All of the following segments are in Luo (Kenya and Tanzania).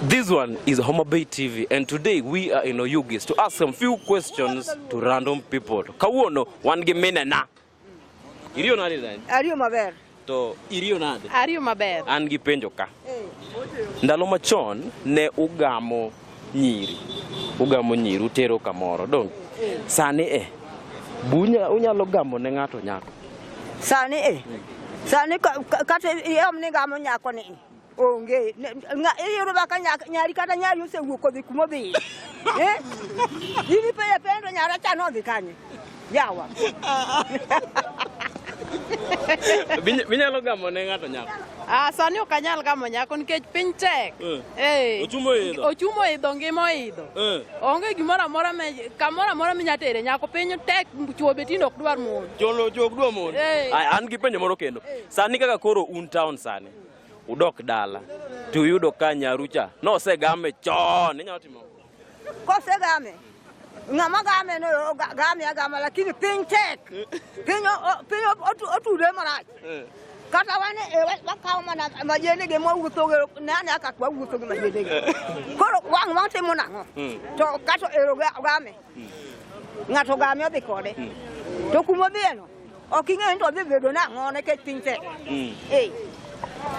This one is Homa Bay TV, and today we are in Oyugis to ask some few questions to random people. Kawuono wan gi mine na. Irio nade then? Ario maber. To irio nade? Ario maber. An gi penjo ka. Ndalo machon ne ugamo nyiri. Ugamo nyiri utero kamoro dong. Sani unyalo gamo ne ng'ato nyako. Sani Sani kata yam ne gamo nyako ni. Onge iyudo baka nyari kata nyari osewuok odhi kuma odhi. Ini pendo nyara cha no dhi kanye. Yawa. Binyalo gamo ne ng'ato nyako. Sani ok anyal gamo nyako nikech piny tek. Ochumo idho ngima oidho. Onge gimoro amora minya tere nyako piny tek chuo betindo ok dwar mon. Chuo ok dwar mon. An gi penjo moro kendo. Sani kaka koro un town sani. Udok dala. To uyudo ka nyarucha. No se game chon. Inyalo timo. Ko se game. Ngama game no game lakini piny tek. Piny otude marach. Kata wane wakaw mana majene ge mo wuotho nani aka kwa wuotho ge majene ge. Koro wang timo nango. To kato ero game. Ngato game odhi kode. To kuma bieno. Ok ing'e to dhi bedo nango nekech piny tek.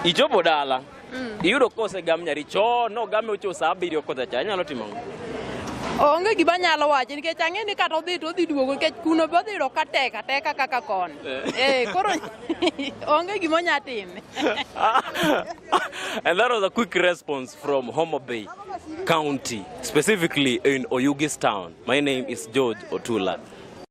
Ichopo dala. Iyudo kose gam nyari chon no game ocho sa 7 kocha cha nyalo timo. Onge gima nyalo wacho nikech ang'e ni kata odhi to odhi duogo nikech kuno be odhi ro kateka kaka kon. Koro onge gima nya time. And that was a quick response from Homa Bay County, specifically in Oyugis town. My name is George Otula.